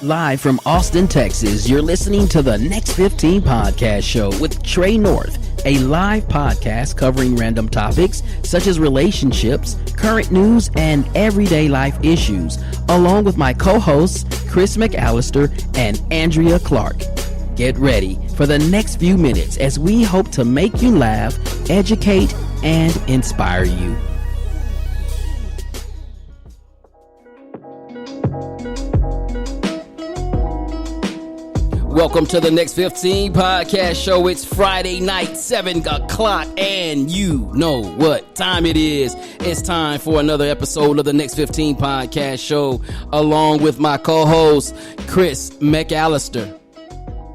Live from Austin, Texas, you're listening to the Next 15 Podcast Show with Trey North, a live podcast covering random topics such as relationships, current news, and everyday life issues, along with my co-hosts, Chris McAllister and Andrea Clark. Get ready for the next few minutes as we hope to make you laugh, educate, and inspire you. Welcome to the Next 15 Podcast Show. It's Friday night, 7 o'clock, and you know what time it is. It's time for another episode of the Next 15 Podcast Show, along with my co-host, Chris McAllister.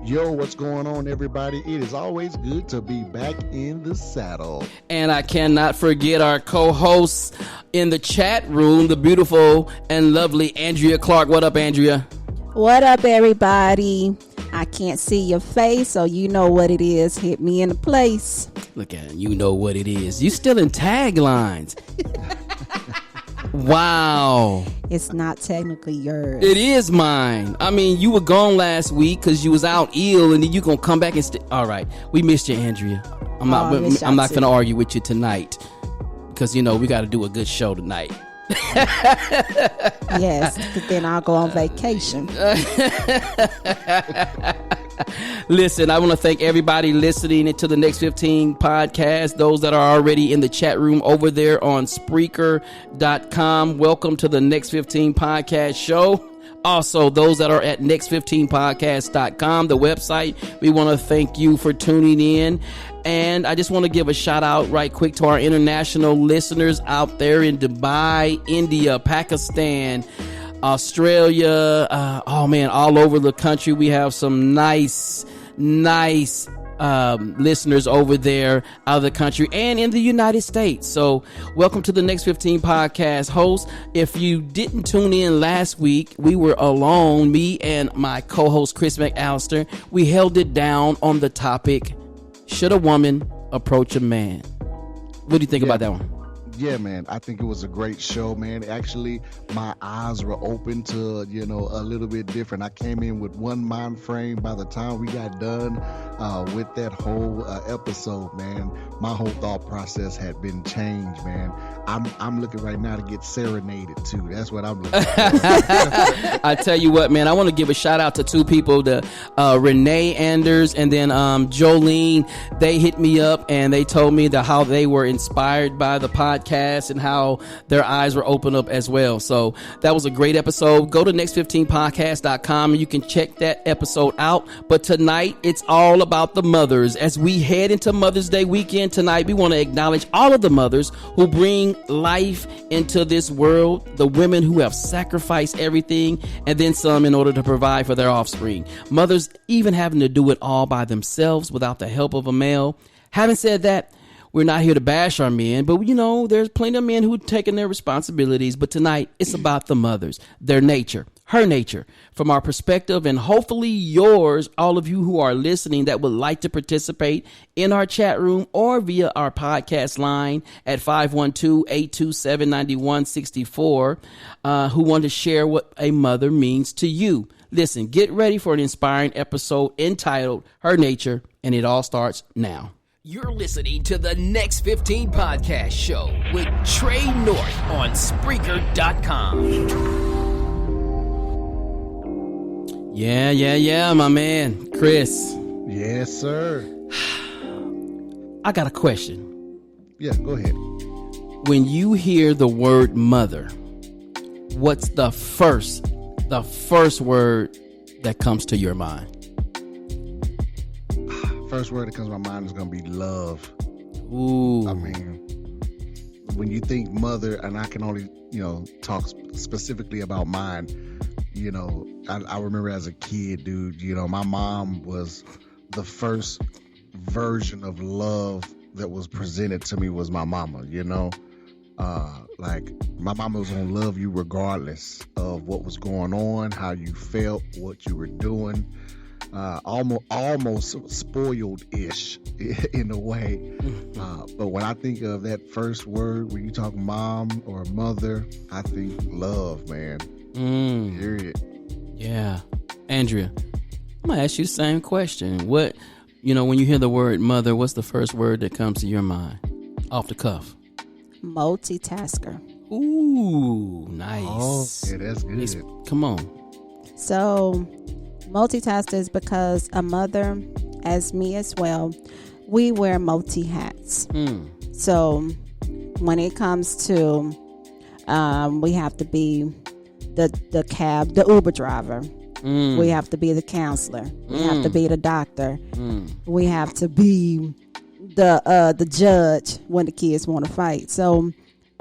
Yo, what's going on, everybody? It is always good to be back in the saddle. And I cannot forget our co-hosts in the chat room, the beautiful and lovely Andrea Clark. What up, Andrea? What up, everybody? I can't see your face, so you know what it is. Hit me in the place. Look at it. You know what it is. You still in taglines. Wow. It's not technically yours. It is mine. I mean, you were gone last week because you was out ill, and then you going to come back and all right. We missed you, Andrea. I'm not going to argue with you tonight because, you know, we got to do a good show tonight. Yes, but then I'll go on vacation. Listen, I want to thank everybody listening to the Next 15 podcast, those that are already in the chat room over there on Spreaker.com. Welcome to the Next 15 podcast show. Also, those that are at next15podcast.com, the website, we want to thank you for tuning in. And I just want to give a shout out right quick to our international listeners out there in Dubai, India, Pakistan, Australia, all over the country. We have some nice listeners over there out of the country and in the United States. So welcome to the Next 15 podcast host. If you didn't tune in last week, we were alone, me and my co-host Chris McAllister. We held it down on the topic, should a woman approach a man? What do you think about that one? Yeah, man, I think it was a great show, man. Actually, my eyes were open to, a little bit different. I came in with one mind frame. By the time we got done with that whole episode, man, my whole thought process had been changed, man. I'm looking right now to get serenaded too. That's what I'm looking for. I tell you what, man, I want to give a shout out to two people, the Renee Anders and then Jolene. They hit me up and they told me how they were inspired by the podcast and how their eyes were opened up as well. So that was a great episode. Go to next15podcast.com and you can check that episode out. But tonight, it's all about the mothers. As we head into Mother's Day weekend tonight, we want to acknowledge all of the mothers who bring life into this world, the women who have sacrificed everything and then some in order to provide for their offspring. Mothers even having to do it all by themselves without the help of a male. Having said that, we're not here to bash our men, but there's plenty of men who are taking their responsibilities. But tonight, it's about the mothers, their nature, her nature, from our perspective, and hopefully yours, all of you who are listening that would like to participate in our chat room or via our podcast line at 512-827-9164, who want to share what a mother means to you. Listen, get ready for an inspiring episode entitled Her Nature, and it all starts now. You're listening to the Next 15 Podcast Show with Trey North on Spreaker.com. Yeah, my man, Chris. Yes, sir. I got a question. Yeah, go ahead. When you hear the word mother, what's the first word that comes to your mind? First word that comes to my mind is going to be love. Ooh. I mean, when you think mother, and I can only, talk specifically about mine, I remember as a kid, dude, my mom was the first version of love that was presented to me was my mama, like my mama was going to love you regardless of what was going on, how you felt, what you were doing. Almost spoiled-ish in a way. But when I think of that first word, when you talk mom or mother, I think love, man. Period. Yeah. Andrea, I'm going to ask you the same question. What, when you hear the word mother, what's the first word that comes to your mind? Off the cuff. Multitasker. Ooh, nice. Oh, yeah, that's good. Come on. So, multitasker is because a mother, as me as well, we wear multi hats. So, when it comes to, we have to be the Uber driver. We have to be the counselor. We have to be the doctor. We have to be the judge when the kids want to fight. So,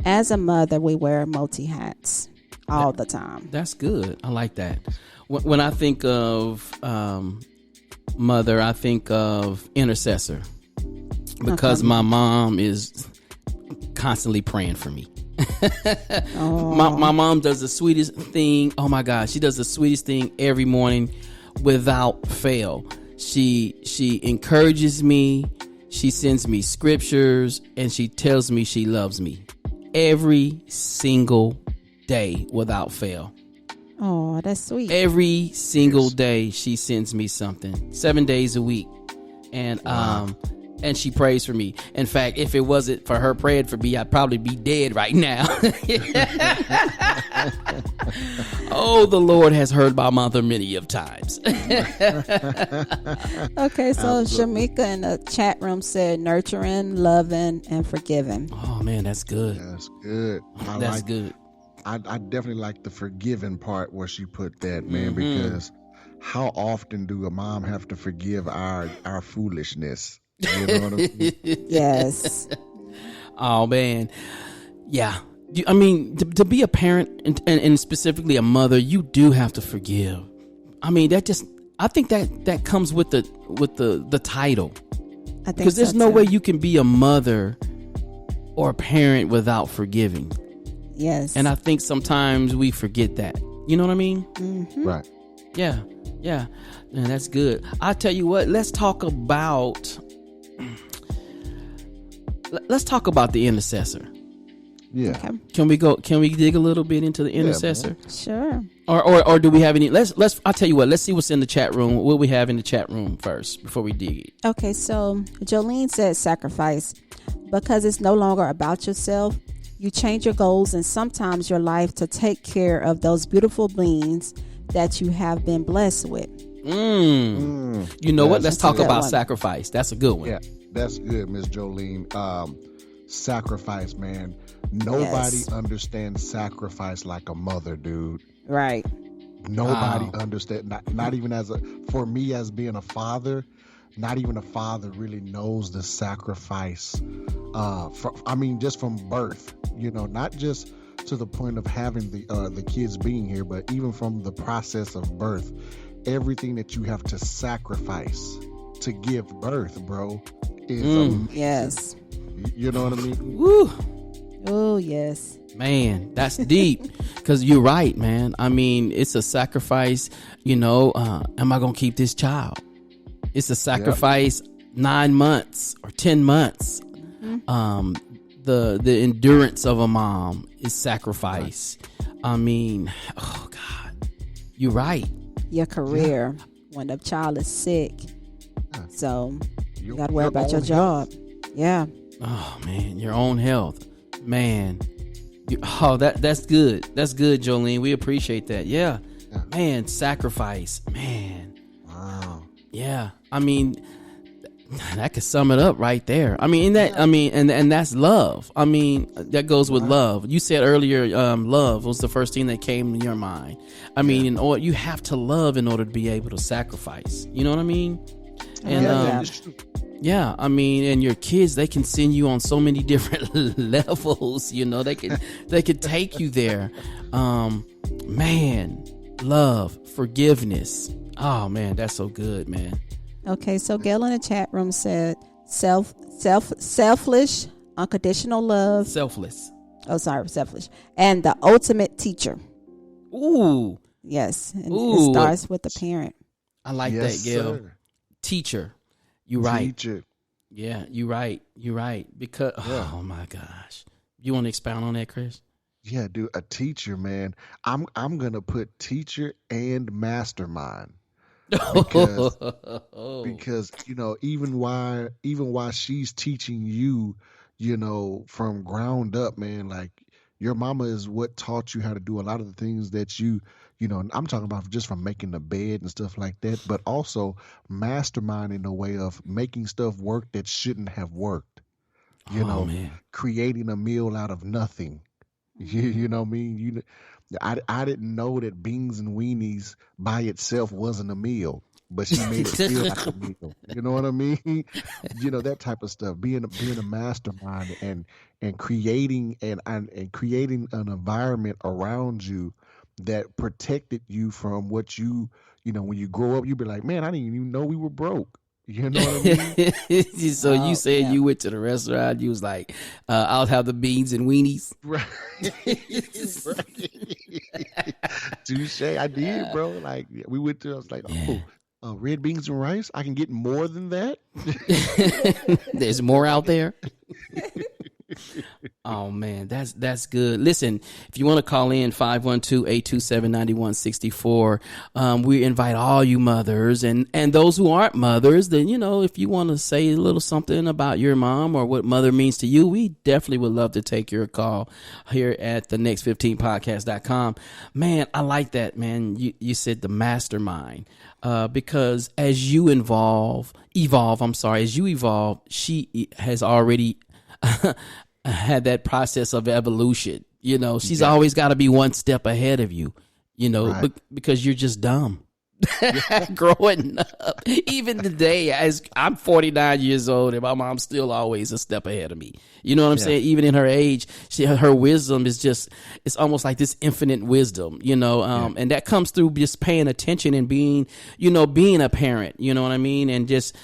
as a mother, we wear multi hats all the time. That's good. I like that. When I think of mother, I think of intercessor, because my mom is constantly praying for me. My mom does the sweetest thing. Oh my God, she does the sweetest thing every morning without fail. She encourages me. She sends me scriptures, and she tells me she loves me every single day without fail. Oh, that's sweet. Every single day she sends me something, 7 days a week. And and she prays for me. In fact, if it wasn't for her praying for me, I'd probably be dead right now. Oh, the Lord has heard my mother many of times. Okay, so Shamika in the chat room said nurturing, loving, and forgiving. Oh man, that's good. That's good. That's good. I definitely like the forgiving part where she put that, man, because how often do a mom have to forgive our foolishness? You know what I mean? Yes. Oh man, yeah. I mean, to be a parent and specifically a mother, you do have to forgive. I mean, I think that comes with the title. I think Because there's so no too. way you can be a mother or a parent without forgiving. Yes. And I think sometimes we forget that. You know what I mean? Mm-hmm. Right. Yeah. Man, that's good. I tell you what, let's talk about the intercessor. Yeah. Okay. Can we dig a little bit into the intercessor? Sure. Or do we have any? I'll tell you what. Let's see what's in the chat room. What we have in the chat room first before we dig it. Okay, so Jolene said sacrifice because it's no longer about yourself. You change your goals and sometimes your life to take care of those beautiful beings that you have been blessed with. You know what? Let's talk a good about one. sacrifice. That's a good one. Yeah, that's good, Miss Jolene. Sacrifice, man. Nobody understands sacrifice like a mother, dude. Right. Nobody understands. Not even for me as being a father, not even a father really knows the sacrifice. Just from birth, not just to the point of having the kids being here, but even from the process of birth, everything that you have to sacrifice to give birth, bro, is amazing. Yes. You know what I mean? Woo. Oh, yes. Man, that's deep. Because you're right, man. I mean, it's a sacrifice. Am I gonna keep this child? It's a sacrifice. 9 months or 10 months. The endurance of a mom is sacrifice. I mean, oh God, you're right. Your career when the child is sick. So you got to worry about your job. Yeah. Oh man, your own health, man. That's good. That's good, Jolene. We appreciate that. Yeah. Man, sacrifice, man. Wow. Yeah, I mean, that could sum it up right there. I mean, and that's love. I mean, that goes with love. You said earlier, love was the first thing that came to your mind. I mean, you have to love in order to be able to sacrifice. You know what I mean? And I mean, and your kids, they can send you on so many different levels. They could take you there. Man, love, forgiveness. Oh man, that's so good, man. Okay, so Gail in the chat room said selfish, unconditional love. Selfless. Oh, sorry, selfish. And the ultimate teacher. Ooh. Yes. And Ooh. it starts with the parent. I like that, Gail. Sir. Teacher. You right. Teacher. Yeah, you right. Because oh my gosh. You want to expound on that, Chris? Yeah, dude, a teacher, man. I'm gonna put teacher and mastermind because even why she's teaching you, from ground up, man. Like your mama is what taught you how to do a lot of the things that I'm talking about just from making the bed and stuff like that, but also mastermind in the way of making stuff work that shouldn't have worked. You Oh know, man. creating a meal out of nothing. You know what I mean? I didn't know that beans and weenies by itself wasn't a meal, but she made it feel like a meal. You know what I mean? That type of stuff. Being a mastermind and creating and creating an environment around you that protected you from what when you grow up, you be like, man, I didn't even know we were broke. You know what I mean? So you Oh, said yeah. you went to the restaurant. You was like, "I'll have the beans and weenies." Right. Touche. I did, bro. Like we went to. I was like, Yeah. red beans and rice. I can get more than that. There's more out there. Oh man, that's good. Listen, if you want to call in 512-827-9164, we invite all you mothers and those who aren't mothers, then if you want to say a little something about your mom or what mother means to you, we definitely would love to take your call here at the next15podcast.com. Man, I like that, man. You said the mastermind. Because as you evolve, she has already had that process of evolution. She's always got to be one step ahead of you, Right. because you're just dumb. Growing up, even today, as I'm 49 years old, and my mom's still always a step ahead of me. You know what I'm Yeah. saying? Even in her age, her wisdom is it's almost like this infinite wisdom, and that comes through just paying attention and being a parent, you know what I mean? And just,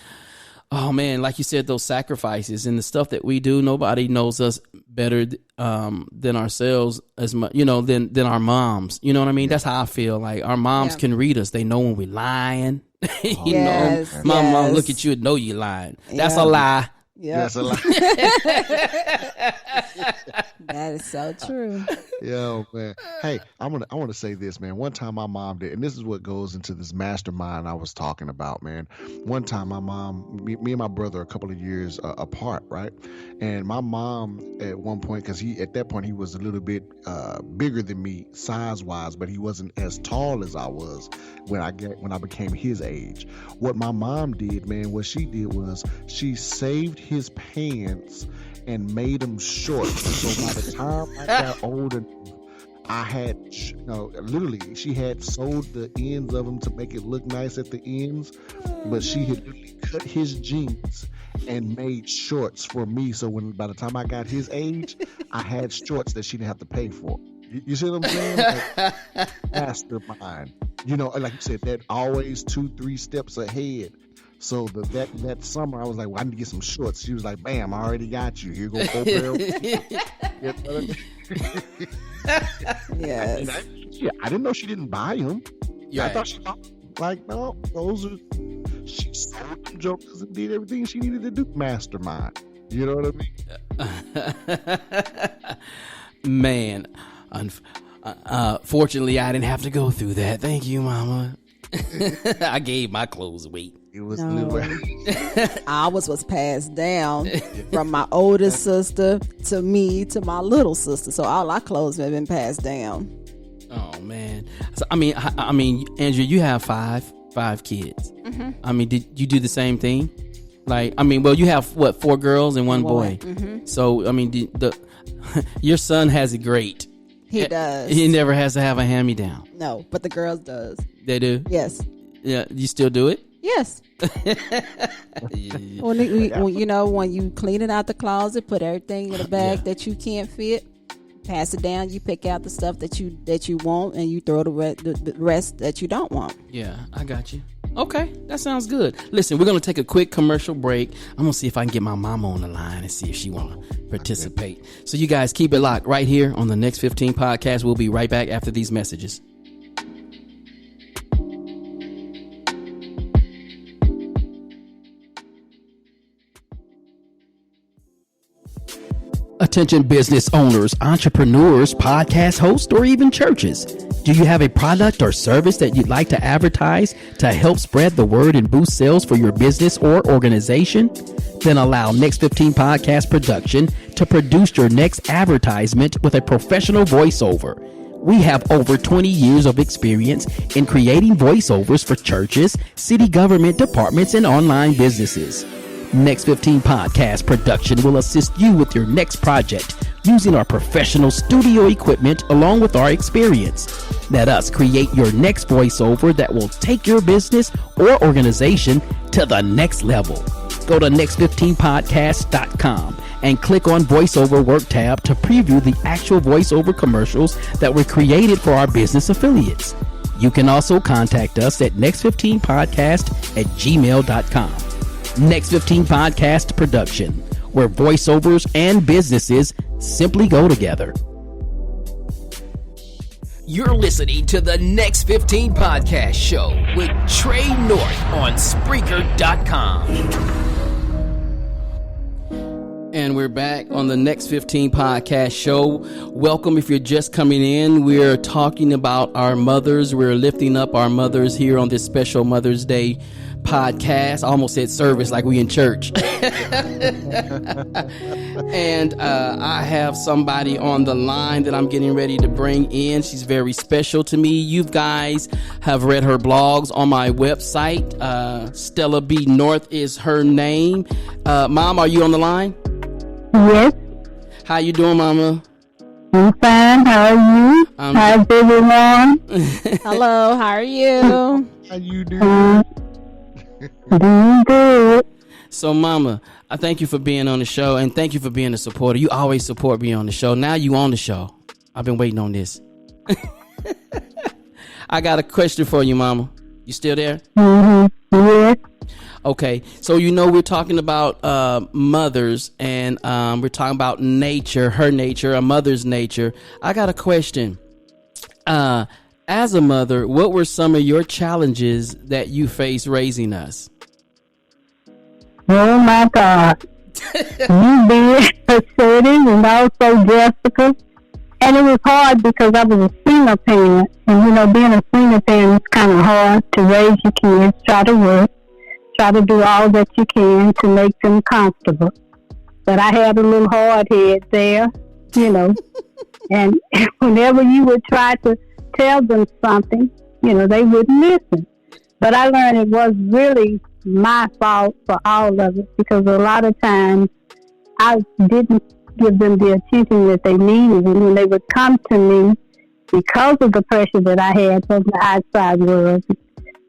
oh man, like you said, those sacrifices and the stuff that we do, nobody knows us better than ourselves as much, than our moms. You know what I mean? That's how I feel. Like our moms Yeah. can read us. They know when we're lying. Yes, My mom look yes. at you and know you're lying. That's Yeah. a lie. Yeah, That's a lot. that is so true. Yo, man. Hey, I want to say this, man. One time my mom did, and this is what goes into this mastermind I was talking about, man. One time my mom, me and my brother, a couple of years apart, right? And my mom at one point, because at that point he was a little bit bigger than me size wise, but he wasn't as tall as I was when I became his age. What my mom did, man, what she did was she saved his pants and made them short. So by the time I got older, I had, literally, she had sewed the ends of them to make it look nice at the ends, but she had literally cut his jeans and made shorts for me. So by the time I got his age, I had shorts that she didn't have to pay for. You see what I'm saying? Like, mastermind. Like you said, that always 2-3 steps ahead. So that summer, I was like, well, I need to get some shorts. She was like, bam, I already got you. Here go 4 pair of- You know what I mean? Yes. I didn't know she didn't buy them. I Right. thought she bought them. Like, no, she sold them jokers and did everything she needed to do. Mastermind. You know what I mean? Man, fortunately, I didn't have to go through that. Thank you, Mama. I gave my clothes away. It was No. Ours was passed down from my oldest sister to me to my little sister. So all our clothes have been passed down. Oh man. So I mean, Andrea, you have five kids. Mm-hmm. I mean, did you do the same thing? Like, I mean, well, you have what, 4 girls and 1 boy. Mm-hmm. So I mean, your son has it great. He does. He never has to have a hand-me-down. No, but the girls does. They do. Yes. Yeah, you still do it. Yes. When you clean it out the closet, put everything in a bag that you can't fit, pass it down. You pick out the stuff that you want, and you throw the rest that you don't want. Yeah, I got you. Okay, that sounds good. Listen, we're going to take a quick commercial break. I'm going to see if I can get my mama on the line and see if she want to participate. So you guys keep it locked right here on the Next 15 podcast. We'll be right back after these messages. Attention business owners, entrepreneurs, podcast hosts, or even churches. Do you have a product or service that you'd like to advertise to help spread the word and boost sales for your business or organization? Then allow Next 15 Podcast Production to produce your next advertisement with a professional voiceover. We have over 20 years of experience in creating voiceovers for churches, city government departments, and online businesses. Next 15 Podcast Production will assist you with your next project using our professional studio equipment along with our experience. Let us create your next voiceover that will take your business or organization to the next level. Go to next15podcast.com and click on Voiceover Work tab to preview the actual voiceover commercials that were created for our business affiliates. You can also contact us at next15podcast@gmail.com. Next 15 Podcast Production, where voiceovers and businesses simply go together. You're listening to the Next 15 Podcast Show with Trey North on Spreaker.com. And we're back on the Next 15 Podcast Show. Welcome if you're just coming in. We're talking about our mothers. We're lifting up our mothers here on this special Mother's Day podcast. I almost said service like we in church. And I have somebody on the line that I'm getting ready to bring in. She's very special to me. You guys have read her blogs on my website. Stella B. North is her name. Mom, are you on the line? Yes. How you doing, Mama? I'm fine. How are you? How's everyone? Hello, how are you? How you doing? Doing good. So, Mama, I thank you for being on the show, and thank you for being a supporter. You always support me on the show. Now you on the show. I've been waiting on this. I got a question for you, Mama. You still there? Mm-hmm. Yes. Okay, so we're talking about mothers, and we're talking about nature, her nature, a mother's nature. I got a question. As a mother, what were some of your challenges that you faced raising us? Oh my God. You being assertive and also Jessica. And it was hard because I was a single parent. And being a single parent is kind of hard to raise your kids, try to work. Try to do all that you can to make them comfortable. But I had a little hard head there, and whenever you would try to tell them something, they wouldn't listen. But I learned it was really my fault for all of it, because a lot of times I didn't give them the attention that they needed. And when they would come to me, because of the pressure that I had from the outside world,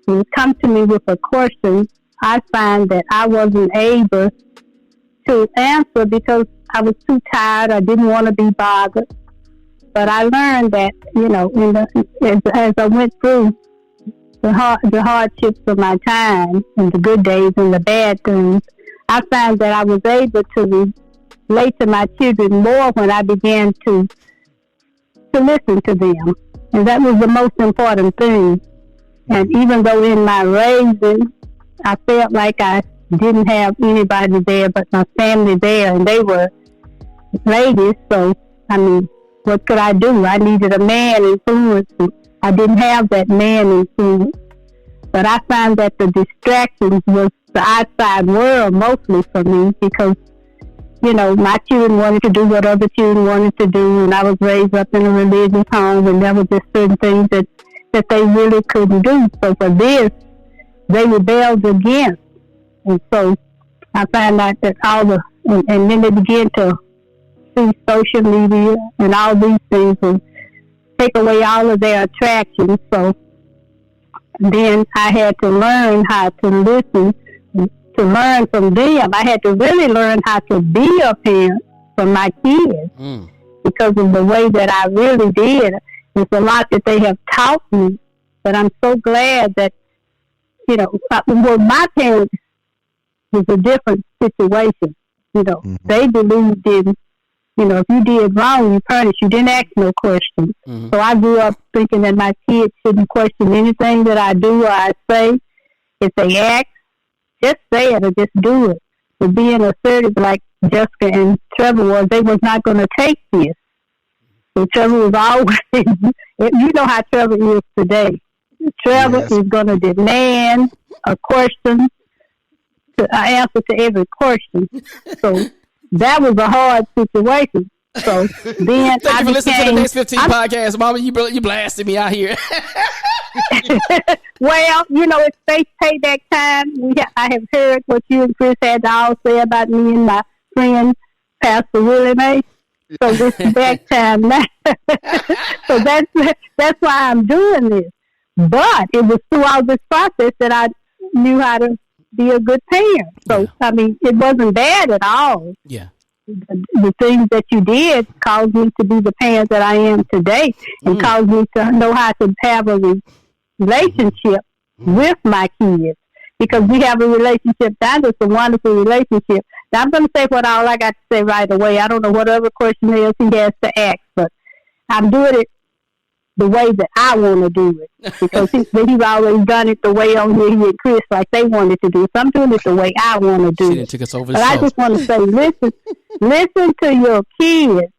they would come to me with a question. I find that I wasn't able to answer because I was too tired. I didn't want to be bothered. But I learned that, as I went through the hardships of my time, and the good days and the bad things, I found that I was able to relate to my children more when I began to listen to them. And that was the most important thing. And even though in my raising, I felt like I didn't have anybody there but my family there, and they were ladies, so, what could I do? I needed a man influence, and I didn't have that man influence. But I found that the distractions was the outside world mostly for me, because, my children wanted to do what other children wanted to do, and I was raised up in a religious home, and there were just certain things that they really couldn't do. So for this, they rebelled against. And so I found out that and then they began to see social media and all these things and take away all of their attractions. So then I had to learn how to listen, to learn from them. I had to really learn how to be a parent for my kids because of the way that I really did. There's a lot that they have taught me, but I'm so glad that, my parents was a different situation. They believed in, if you did wrong, you punished. You didn't ask no questions. So I grew up thinking that my kids shouldn't question anything that I do or I say. If they ask, just say it or just do it. But being assertive like Jessica and Trevor was, they was not going to take this. So Trevor was always, you know how Trevor is today. Trevor is going to demand a question, an answer to every question. So that was a hard situation. So then Thank you for listening to the Next 15 podcast, Mama. You blasted me out here. Well, you know, it's face payback time. I have heard what you and Chris had to all say about me and my friend, Pastor Willie Mae. So this is back time now. So that's why I'm doing this. But it was throughout this process that I knew how to be a good parent. So, I mean, it wasn't bad at all. Yeah. The things that you did caused me to be the parent that I am today and caused me to know how to have a relationship with my kids. Because we have a relationship. That is a wonderful relationship. Now, I'm going to say what all I got to say right away. I don't know what other question else he has to ask, but I'm doing it the way that I want to do it. Because he's always done it the way on here, he and Chris, like they wanted to do it. So I'm doing it the way I want to do it. Took us over but I just want to say, listen to your kids.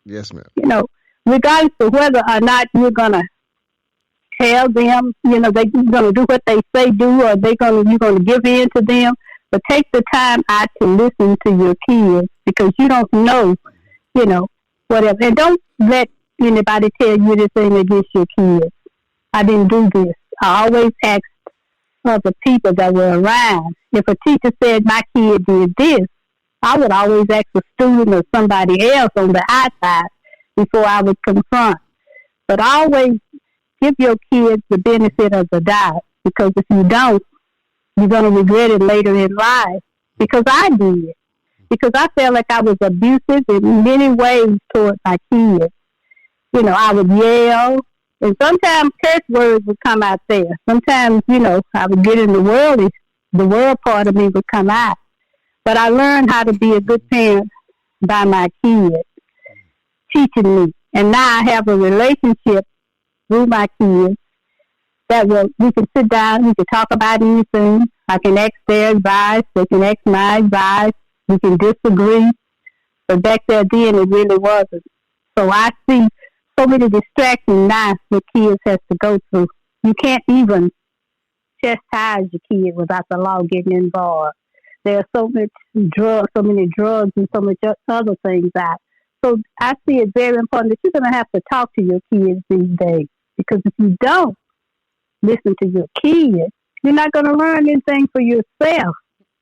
Yes, ma'am. You know, regardless of whether or not you're going to tell them, you know, they're going to do what they say do, or you're going to give in to them. But take the time out to listen to your kids, because you don't know, you know, whatever. And don't let anybody tell you anything against your kids. I didn't do this. I always asked other people that were around. If a teacher said my kid did this, I would always ask a student or somebody else on the outside before I would confront. But always give your kids the benefit of the doubt, because if you don't, you're going to regret it later in life. Because I did. Because I felt like I was abusive in many ways toward my kids. You know, I would yell, and sometimes curse words would come out there. Sometimes, you know, I would get in the world part of me would come out. But I learned how to be a good parent by my kids teaching me. And now I have a relationship with my kids that we can sit down, we can talk about anything. I can ask their advice, they can ask my advice, we can disagree. But back there then, it really wasn't. So I see so many distractions now that kids have to go through. You can't even chastise your kid without the law getting involved. There are so many drugs and so much other things out. So I see it very important that you're going to have to talk to your kids these days. Because if you don't listen to your kids, you're not going to learn anything for yourself.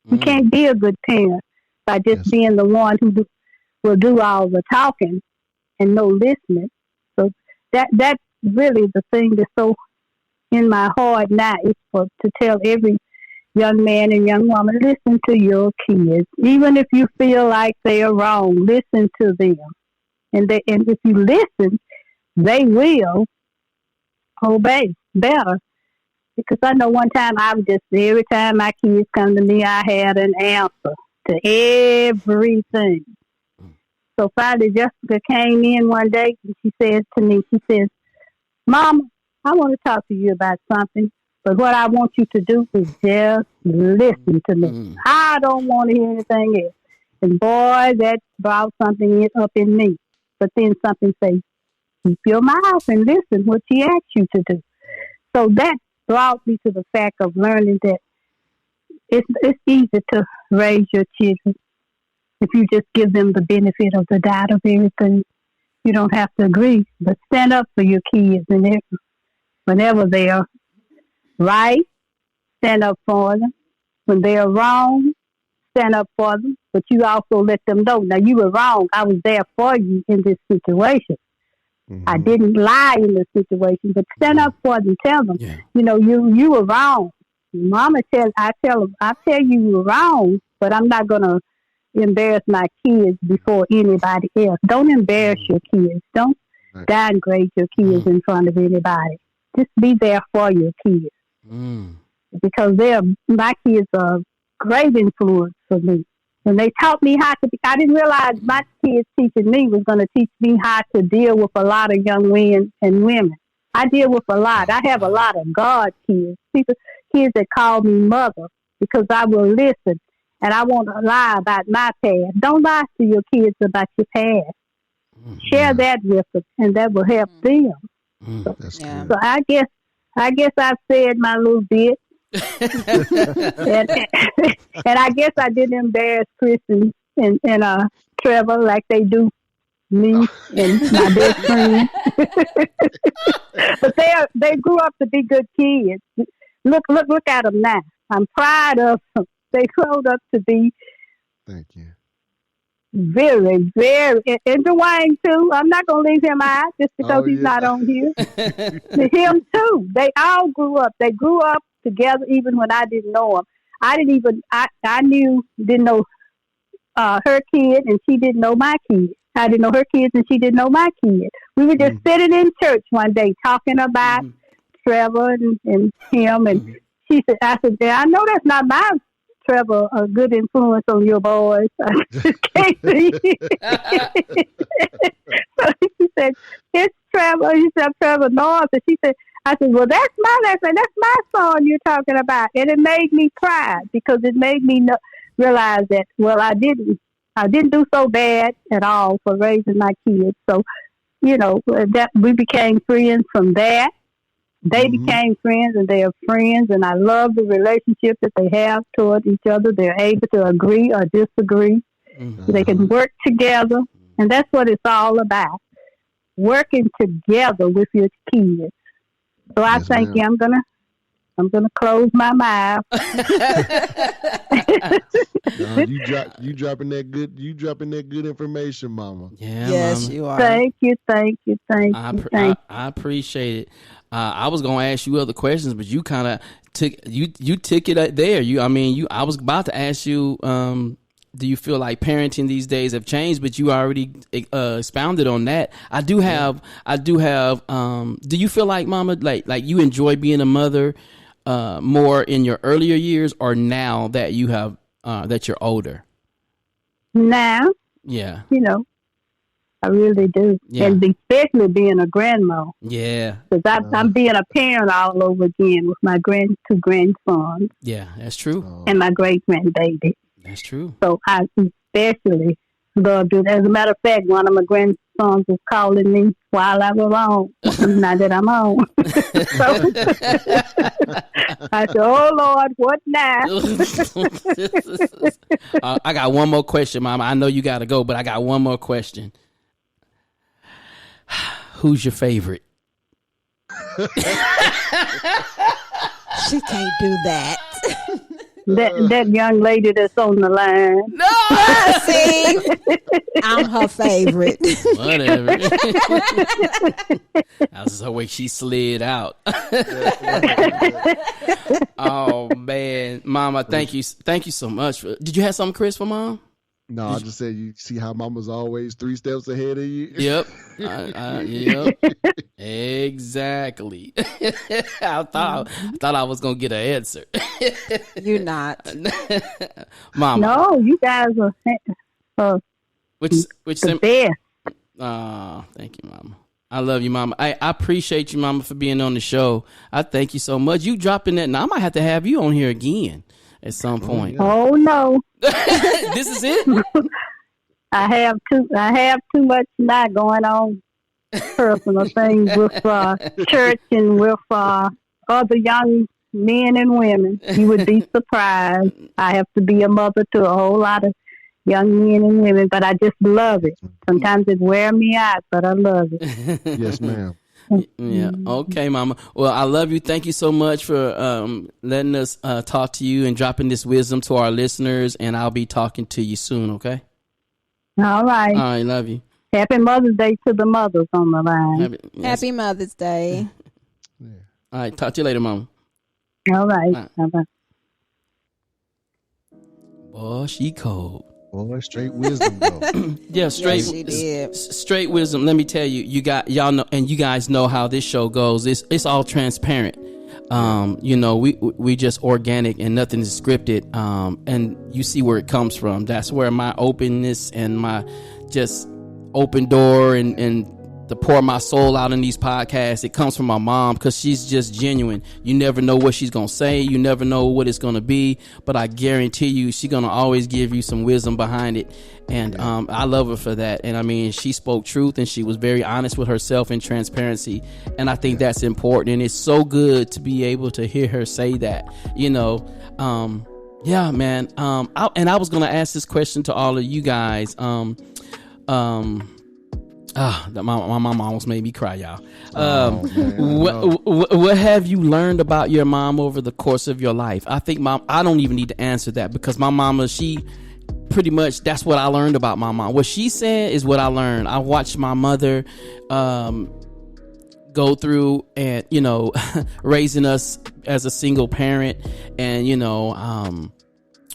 You can't be a good parent by just being the one who will do all the talking and no listening. So that's really the thing that's so in my heart now, is to tell every young man and young woman, listen to your kids. Even if you feel like they are wrong, listen to them. And if you listen, they will obey better. Because I know one time every time my kids come to me, I had an answer to everything. So finally Jessica came in one day and she says to me, Mama, I want to talk to you about something, but what I want you to do is just listen to me. I don't want to hear anything else. And boy, that brought something up in me. But then something says, keep your mouth and listen what she asks you to do. So that brought me to the fact of learning that it's easy to raise your children if you just give them the benefit of the doubt of everything. You don't have to agree, but stand up for your kids, and whenever they are right, stand up for them. When they are wrong, stand up for them, but you also let them know, now you were wrong. I was there for you in this situation. I didn't lie in the situation, but stand up for them. Tell them, you know, you were wrong. Mama I tell you you were wrong, but I'm not going to embarrass my kids before anybody else. Don't embarrass your kids. Don't downgrade your kids in front of anybody. Just be there for your kids. Because my kids are a great influence for me. And they taught me how to be. I didn't realize my kids teaching me was going to teach me how to deal with a lot of young men and women. I deal with a lot. I have a lot of God kids. Kids that call me mother, because I will listen and I want to lie about my past. Don't lie to your kids about your past. Share that with them, and that will help them. That's Yeah. good. So I guess I've said my little bit, and I guess I didn't embarrass Kristen and Trevor like they do me and my best friend. But they grew up to be good kids. Look at them now. I'm proud of them. They grown up to be Thank you. very, very, and Dwayne too. I'm not gonna leave him out just because he's not on here. Him too. They all grew up. They grew up together, even when I didn't know them. I didn't know her kid, and she didn't know my kid. I didn't know her kids, and she didn't know my kid. We were just sitting in church one day talking about Trevor and him, and I said, I know that's not my Trevor, a good influence on your boys. I just can't see. So she said, it's Trevor. She said, Trevor North. And I said, well, that's my lesson. That's my son you're talking about. And it made me cry because it made me realize that, well, I didn't do so bad at all for raising my kids. So, that we became friends from that. They became friends, and they are friends, and I love the relationship that they have toward each other. They're able to agree or disagree. They can work together, and that's what it's all about, working together with your kids. So I think I'm gonna close my mouth. You dropping that good information, Mama. Yeah, Yes, Mama. you are. Thank you. I appreciate it. I was gonna ask you other questions, but you kind of took it there. I was about to ask you, do you feel like parenting these days have changed? But you already expounded on that. I do have. Do you feel like, Mama, like you enjoy being a mother more in your earlier years, or now that you have that you're older? Now, Yeah. I really do. Yeah. And especially being a grandma. Yeah. Because I'm being a parent all over again with my two grandsons Yeah, that's true. and my great grandbaby. That's true. So I especially love it. As a matter of fact, one of my grandsons was calling me while I was on. Now that I'm on. So I said, oh, Lord, what now? I got one more question, Mama. I know you got to go, but I got one more question. Who's your favorite? She can't do that. That young lady that's on the line. No, See, I'm her favorite. whatever. That was the way she slid out. Oh man, Mama, thank you so much. Did you have something, Chris, for Mom? No, I just said, you see how Mama's always 3 steps ahead of you? Yep. Yep. Exactly. I thought I was gonna get an answer. You're not. Mama. No, you guys are Which the best. thank you, Mama. I love you, Mama. I appreciate you, Mama, for being on the show. I thank you so much. You dropping that. Now I might have to have you on here again at some point. Oh no. This is it? I have too much now going on, personal things with church and with other young men and women. You would be surprised. I have to be a mother to a whole lot of young men and women, but I just love it. Sometimes it wears me out, but I love it. Yes, ma'am. Yeah. Okay, Mama. Well, I love you. Thank you so much for letting us talk to you and dropping this wisdom to our listeners. And I'll be talking to you soon. Okay. All right. All right. Love you. Happy Mother's Day to the mothers on the line. Happy Mother's Day. All right. Talk to you later, Mama. All right. Bye-bye. Boy, she cold. Boy, straight wisdom, though. Yeah, straight. Yes, she did. Straight wisdom. Let me tell you, y'all know, and you guys know how this show goes. It's all transparent. We just organic and nothing is scripted. And you see where it comes from. That's where my openness and my just open door and to pour my soul out in these podcasts, it comes from my mom, because she's just genuine. You never know what she's gonna say, you never know what it's gonna be, but I guarantee you she's gonna always give you some wisdom behind it. And I love her for that. And I mean, she spoke truth, and she was very honest with herself and transparency, and I think that's important. And it's so good to be able to hear her say that, you know. Yeah, man. I was gonna ask this question to all of you guys. My mom almost made me cry, y'all. What have you learned about your mom over the course of your life? I think I don't even need to answer that, because my mama, she pretty much, that's what I learned about my mom. What she said is what I learned. I watched my mother go through, and, you know, raising us as a single parent, and, you know,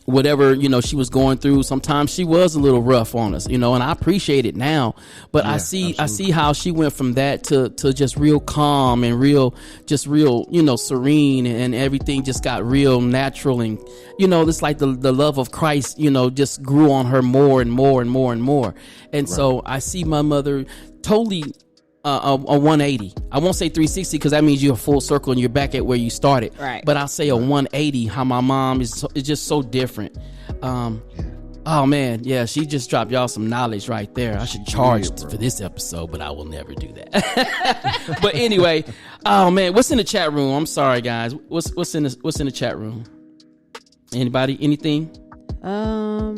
whatever, you know, she was going through, sometimes she was a little rough on us, you know, and I appreciate it now, but I see how she went from that to just real calm and real, you know, serene, and everything just got real natural. And, you know, it's like the love of Christ, you know, just grew on her more and more and more and more. And so I see my mother totally a 180. I won't say 360, because that means you're a full circle and you're back at where you started. Right. But I'll say a 180. How my mom is just so different. Oh man, yeah, she just dropped y'all some knowledge right there. I should charge for this episode, but I will never do that. But anyway, oh man, what's in the chat room? I'm sorry, guys. What's in the chat room? Anybody? Anything? No.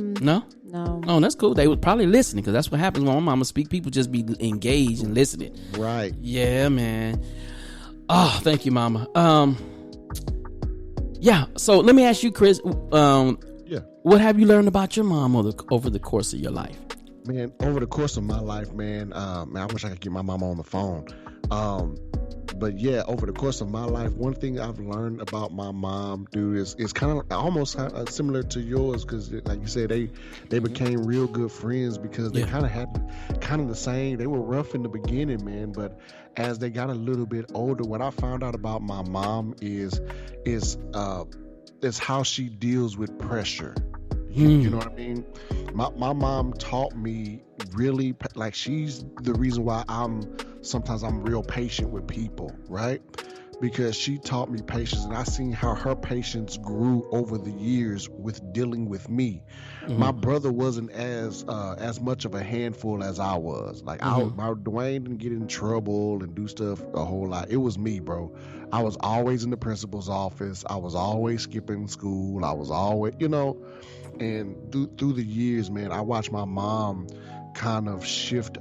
No. Oh, that's cool. They was probably listening, because that's what happens when my mama speak. People just be engaged and listening. Right. Yeah, man. Oh, thank you, mama. Yeah. So let me ask you, Chris. What have you learned about your mom over the course of your life? Man, over the course of my life, man, I wish I could get my mama on the phone. But yeah, over the course of my life, one thing I've learned about my mom, dude, is kind of almost similar to yours, because like you said, they became real good friends, because they kind of had the same. They were rough in the beginning, man, but as they got a little bit older, what I found out about my mom is how she deals with pressure. You know what I mean? My mom taught me really, like, she's the reason why sometimes I'm real patient with people, right? Because she taught me patience, and I seen how her patience grew over the years with dealing with me. My brother wasn't as much of a handful as I was. Like, Dwayne didn't get in trouble and do stuff a whole lot. It was me, bro. I was always in the principal's office. I was always skipping school. I was always, you know. And through the years, man, I watched my mom kind of shift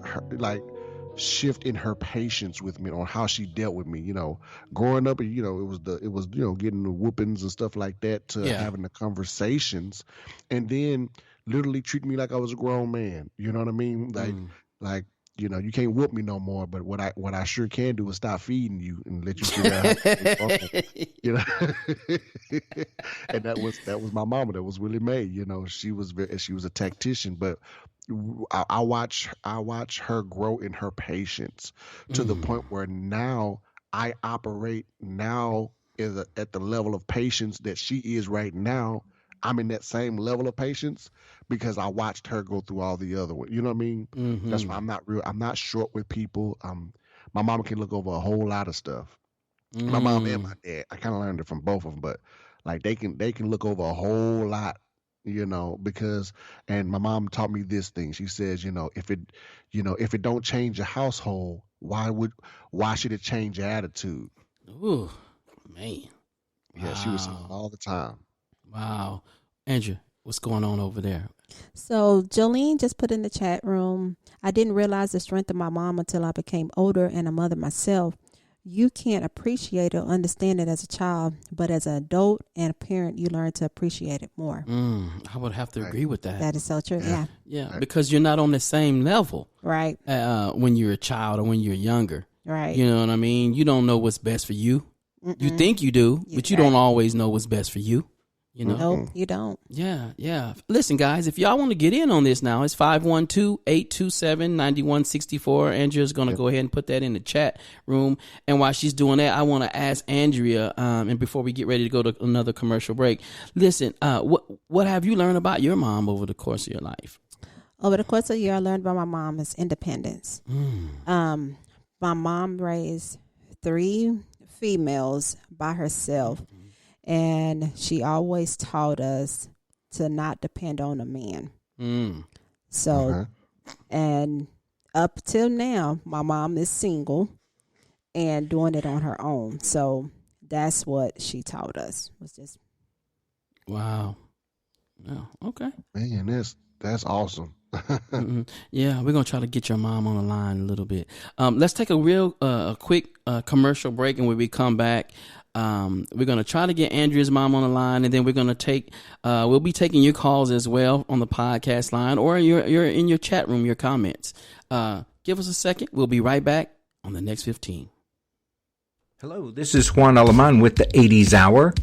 in her patience with me on how she dealt with me. You know, growing up, you know, it was you know, getting the whoopings and stuff like that, to having the conversations, and then literally treating me like I was a grown man. You know what I mean? Like, you know, you can't whoop me no more, but what I sure can do is stop feeding you and let you figure out how to, you know. And that was my mama. That was Willie Mae. You know, she was a tactician, but I watch her grow in her patience to the point where now I operate now at the level of patience that she is right now. I'm in that same level of patience because I watched her go through all the other ones. You know what I mean? That's why I'm not short with people. My mama can look over a whole lot of stuff. My mom and my dad, I kind of learned it from both of them, but like they can look over a whole lot, you know, and my mom taught me this thing. She says, if it don't change your household, why should it change your attitude? Ooh, man. Yeah, she was saying all the time. Wow. Andrew, what's going on over there? So Jolene just put in the chat room, I didn't realize the strength of my mom until I became older and a mother myself. You can't appreciate or understand it as a child, but as an adult and a parent, you learn to appreciate it more. I would have to agree with that. That is so true. Yeah. Yeah, because you're not on the same level. Right. When you're a child or when you're younger. Right. You know what I mean? You don't know what's best for you. You think you do, but you don't always know what's best for you. You know? Nope, you don't. Yeah. Listen, guys, if y'all want to get in on this now, it's 512-827-9164. Andrea's going to go ahead and put that in the chat room. And while she's doing that, I want to ask Andrea, and before we get ready to go to another commercial break, listen, what have you learned about your mom over the course of your life? Over the course of the year, I learned about my mom is independence. My mom raised 3 females by herself, and she always taught us to not depend on a man. So, and up till now, my mom is single and doing it on her own. So that's what she taught us. Was just Wow. Oh, okay. Man, that's awesome. Yeah, we're gonna try to get your mom on the line a little bit. Let's take a real quick commercial break, and when we come back, we're gonna try to get Andrea's mom on the line, and then we're gonna take we'll be taking your calls as well on the podcast line, or you're in your chat room, your comments. Give us a second. We'll be right back on the next 15. Hello, this is Juan Alaman with the 80s Hour,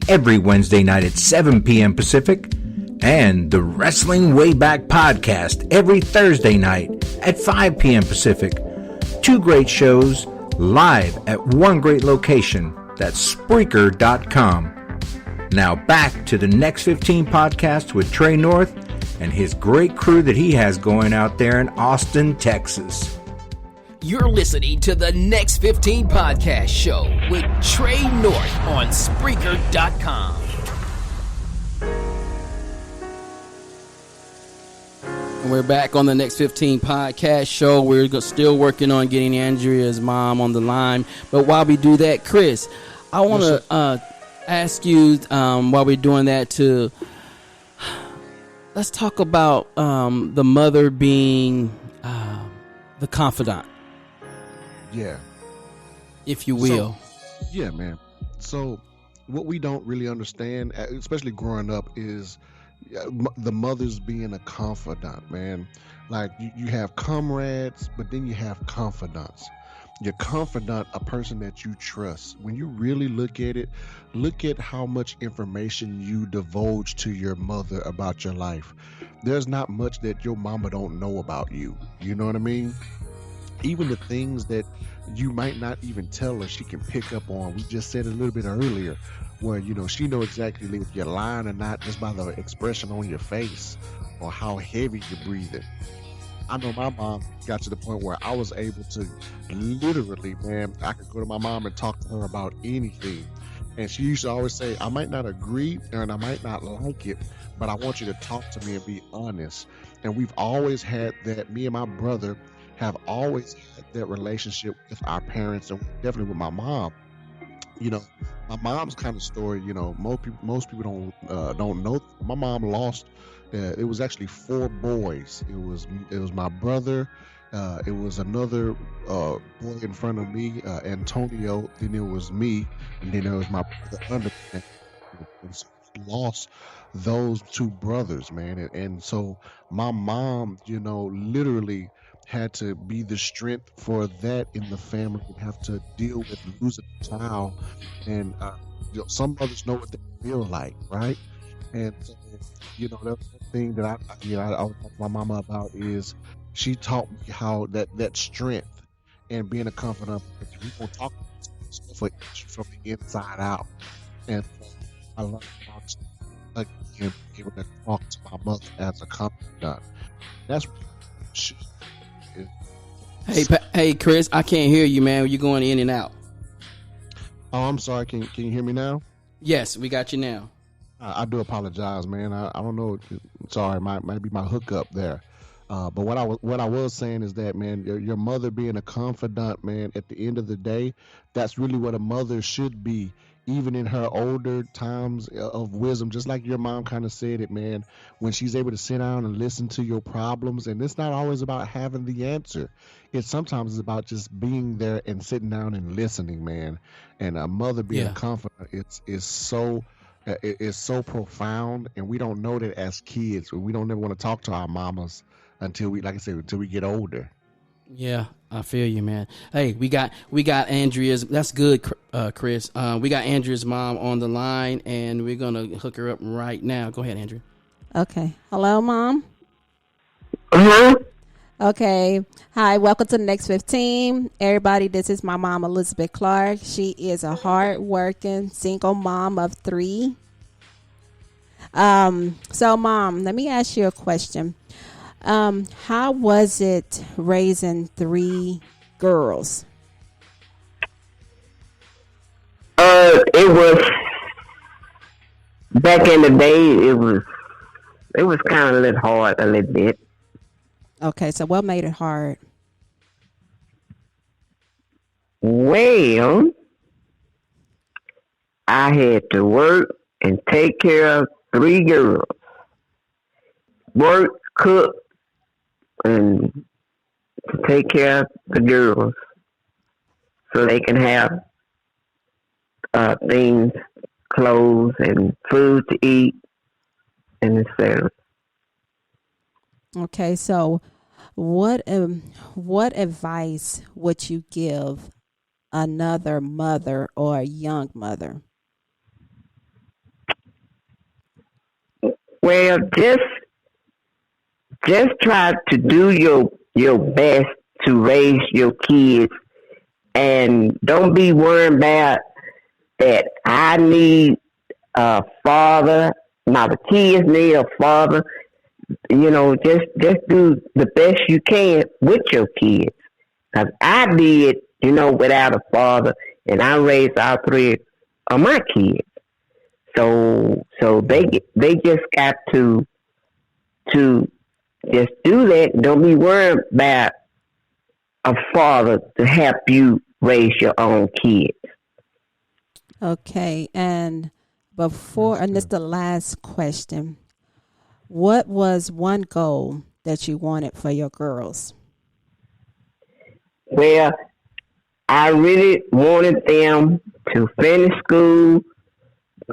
every Wednesday night at 7 p.m. Pacific, and the Wrestling Way Back podcast every Thursday night at 5 p.m. Pacific. 2 great shows live at one great location. That's Spreaker.com. Now back to the Next 15 podcast with Trey North and his great crew that he has going out there in Austin, Texas. You're listening to the Next 15 podcast show with Trey North on Spreaker.com. And we're back on the Next 15 podcast show. We're still working on getting Andrea's mom on the line. But while we do that, Chris, I want to ask you while we're doing that let's talk about the mother being the confidant. Yeah. If you will. Yeah, man. So what we don't really understand, especially growing up, is the mother's being a confidant, man. Like you have comrades, but then you have confidants. Your confidant, a person that you trust. When you really look at it, look at how much information you divulge to your mother about your life. There's not much that your mama don't know about you. You know what I mean? Even the things that you might not even tell her, she can pick up on. We just said a little bit earlier where, she knows exactly if you're lying or not just by the expression on your face or how heavy you're breathing. I know my mom got to the point where I was able to literally, man, I could go to my mom and talk to her about anything. And she used to always say, I might not agree and I might not like it, but I want you to talk to me and be honest. And we've always had that. Me and my brother have always had that relationship with our parents, and definitely with my mom. My mom's kind of story, most people don't know. My mom lost. It was actually 4 boys. It was my brother. It was another boy in front of me, Antonio. Then it was me, and then there was my brother under me. And so we lost those 2 brothers, man. And so my mom, literally had to be the strength for that in the family and have to deal with losing a child. And some mothers know what they feel like, right? And so, that's the thing that I always talk to my mama about is she taught me how that strength and being a confidant. We gonna talk from the inside out, and I love how to again be able to talk to my mother as a confidant. That's what she. Hey, Chris, I can't hear you, man. You're going in and out. Oh, I'm sorry. Can you hear me now? Yes, we got you now. I do apologize, man. I don't know. Sorry, might be my hookup there. But what I was saying is that, man, your mother being a confidant, man, at the end of the day, that's really what a mother should be. Even in her older times of wisdom, just like your mom kind of said it, man, when she's able to sit down and listen to your problems. And it's not always about having the answer. Sometimes it's about just being there and sitting down and listening, man. And a mother being a confidant, it's so profound. And we don't know that as kids. We don't ever want to talk to our mamas until we get older. Yeah, I feel you, man. Hey, we got Andrea's. That's good, Chris. We got Andrea's mom on the line, and we're gonna hook her up right now. Go ahead, Andrea. Okay. Hello, Mom. Hello? Okay. Hi, welcome to the Next 15. Everybody, this is my mom, Elizabeth Clark. She is a hard-working single mom of 3. So, Mom, let me ask you a question. How was it raising 3 girls? It was back in the day. It was kind of a little hard, a little bit. Okay, so what made it hard? Well, I had to work and take care of 3 girls. Work, cook, and take care of the girls so they can have things, clothes, and food to eat, and etc. Okay, so what advice would you give another mother or a young mother? Well, just try to do your best to raise your kids, and don't be worried about that. I need a father. Now the kids need a father. Just do the best you can with your kids. Cause I did, without a father, and I raised all 3 of my kids. So they just got to just do that. Don't be worried about a father to help you raise your own kids. Okay, and and this is the last question. What was one goal that you wanted for your girls? Well, I really wanted them to finish school,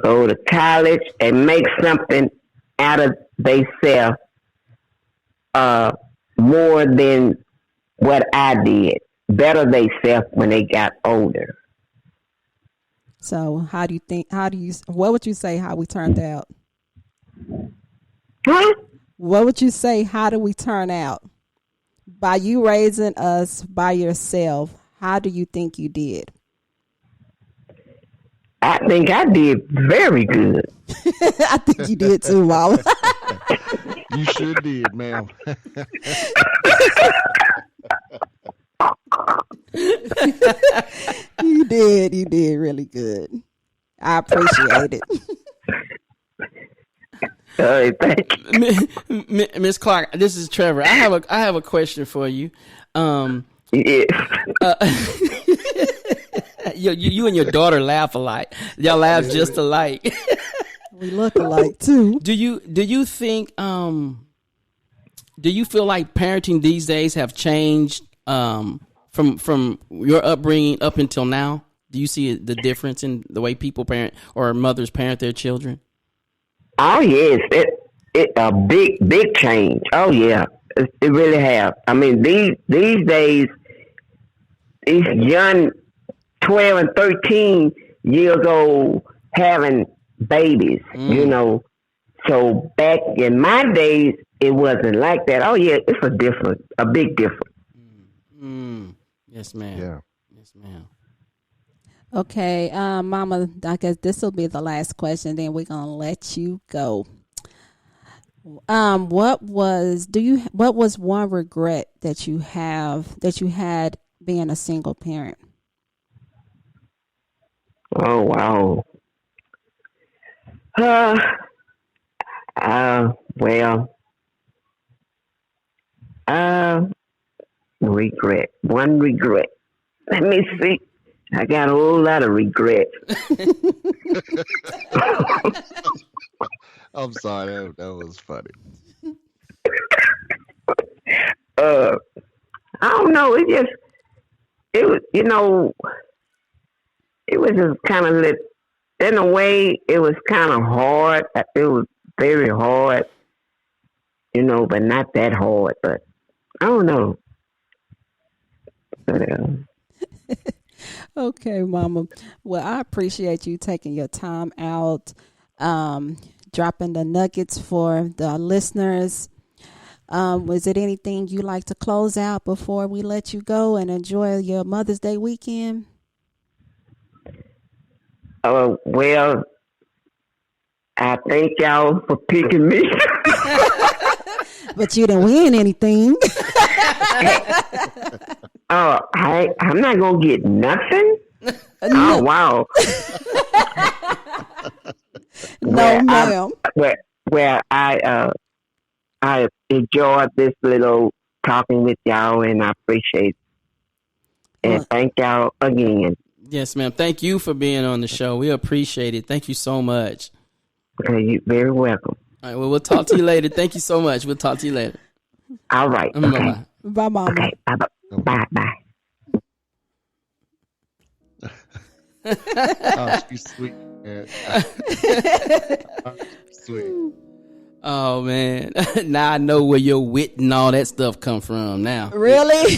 go to college, and make something out of themselves more than what I did. Better themselves when they got older. So what would you say how we turned out? Huh? What would you say, how do we turn out? By you raising us by yourself, how do you think you did? I think I did very good. I think you did too, Mama. You sure did, ma'am. You did really good. I appreciate it. Thank you. Miss Clark, this is Trevor. I have a question for you. Yes. You and your daughter laugh alike. Y'all laugh just alike. We look alike too. Do you think do you feel like parenting these days have changed from your upbringing up until now? Do you see the difference in the way people parent or mothers parent their children? Oh yes, it a big change. Oh yeah, it really have. I mean these days, these young 12 and 13 years old having babies, So back in my days, it wasn't like that. Oh yeah, it's a big difference. Yes, ma'am. Yeah. Yes, ma'am. Okay, Mama, I guess this will be the last question, then we're gonna let you go. What was one regret that you had being a single parent? Oh wow. Regret. One regret. Let me see. I got a whole lot of regrets. I'm sorry, that was funny. I don't know. It was, it was just kind of in a way, it was kind of hard. It was very hard, but not that hard. But I don't know. Okay, Mama. Well, I appreciate you taking your time out, dropping the nuggets for the listeners. Was it anything you like to close out before we let you go and enjoy your Mother's Day weekend? Well, I thank y'all for picking me. But you didn't win anything. Oh, I'm not gonna get nothing. Oh wow. No, ma'am. Where I enjoyed this little talking with y'all, and I appreciate it. And thank y'all again. Yes, ma'am. Thank you for being on the show. We appreciate it. Thank you so much. You're very welcome. All right. Well, we'll talk to you later. Thank you so much. We'll talk to you later. All right. Okay. Bye-bye. Bye, Mama. Okay. Bye. Oh, she's sweet. Man. Sweet. Oh, man. Now I know where your wit and all that stuff come from now. Really?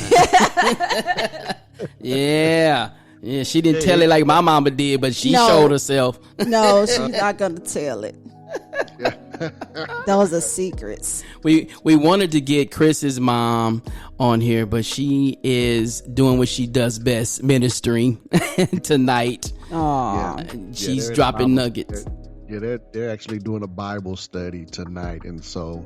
Yeah. Yeah, she didn't tell it like my mama did, but she No. showed herself. No, she's not going to tell it. Those are secrets. We wanted to get Chris's mom on here, but she is doing what she does best, ministering tonight. Oh, She's they're dropping Bible- nuggets. they're actually doing a Bible study tonight, and so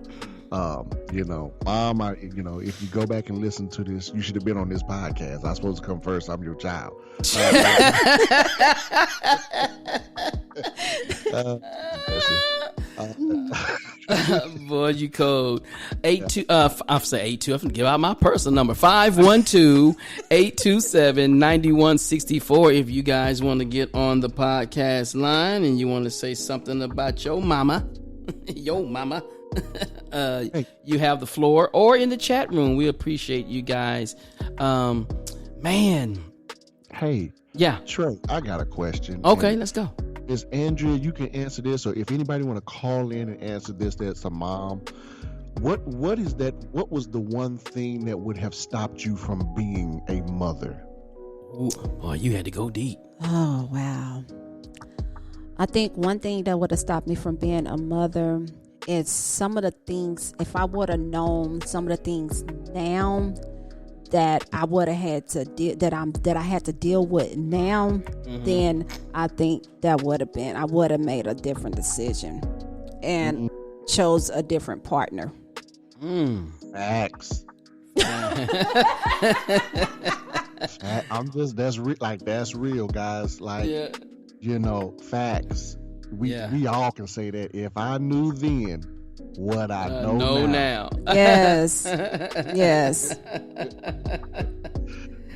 Mom, if you go back and listen to this, you should have been on this podcast. I'm supposed to come first. I'm your child. Boy, you cold. 82. I'll say 82. I'm gonna give out my personal number. 512-827-9164. If you guys want to get on the podcast line and you want to say something about your mama, you have the floor, or in the chat room. We appreciate you guys. Man. Hey. Yeah. Trey, I got a question. Okay, and let's go. Miss Andrea, you can answer this, or if anybody want to call in and answer this, that's a mom. What is that? What was the one thing that would have stopped you from being a mother? Ooh, boy, you had to go deep. Oh, wow. I think one thing that would have stopped me from being a mother is some of the things, if I would have known some of the things now that I would have had to that I had to deal with now, then I think I would have made a different decision and chose a different partner. Facts. That's real, guys. Like, facts. We all can say that. If I knew then what I know now. Yes. Yes.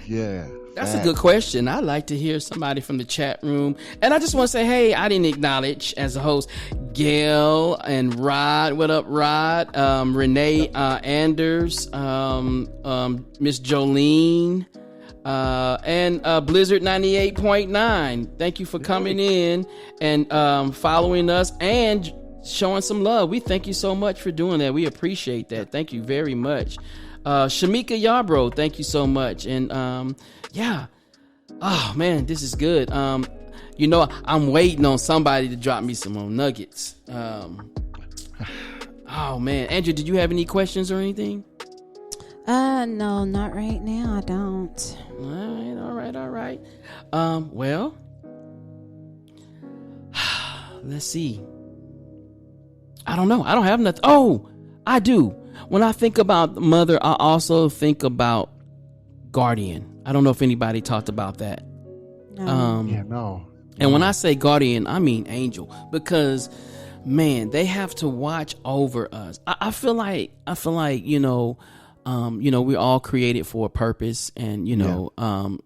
Yeah. That's a good question. I'd like to hear somebody from the chat room. And I just want to say, hey, I didn't acknowledge as a host Gail and Rod. What up, Rod? Renee Anders, Miss Jolene, and Blizzard 98.9. Thank you for coming in and following us and showing some love. We thank you so much for doing that. We appreciate that. Thank you very much. Shamika Yarbrough, thank you so much. And oh man, this is good. I'm waiting on somebody to drop me some more nuggets. Oh man, Andrew, did you have any questions or anything? No, not right now. I don't. All right. Well, let's see. I don't know. I don't have nothing. Oh, I do. When I think about mother, I also think about guardian. I don't know if anybody talked about that. No. No. And when I say guardian, I mean angel, because man, they have to watch over us. I feel like we're all created for a purpose, and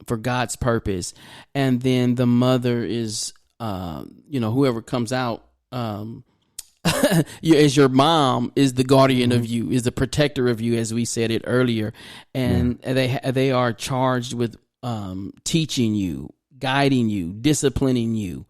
for God's purpose. And then the mother is whoever comes out as your mom is the guardian of you, is the protector of you, as we said it earlier. And they are charged with teaching you, guiding you, disciplining you,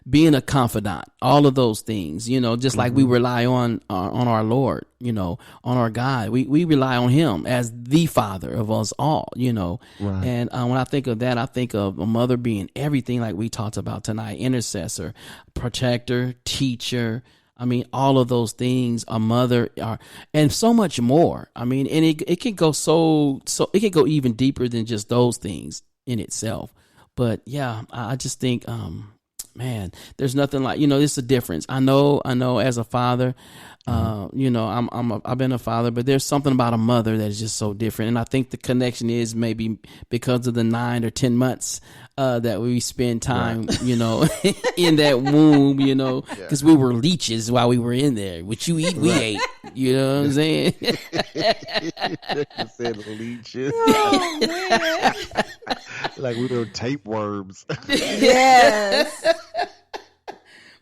being a confidant, all of those things, just like we rely on our Lord, on our God. We rely on him as the father of us all, Right. And when I think of that, I think of a mother being everything like we talked about tonight: intercessor, protector, teacher. I mean, all of those things a mother are, and so much more. I mean, and it can go so it can go even deeper than just those things in itself. But yeah, I just think man, there's nothing like, it's a difference. I know as a father, I've been a father, but there's something about a mother that is just so different. And I think the connection is maybe because of the 9 or 10 months that we spend time, in that womb, because we were leeches while we were in there. What you eat, we ate. You know what I'm saying? You said leeches. Oh, man. Like we were tapeworms. Yes.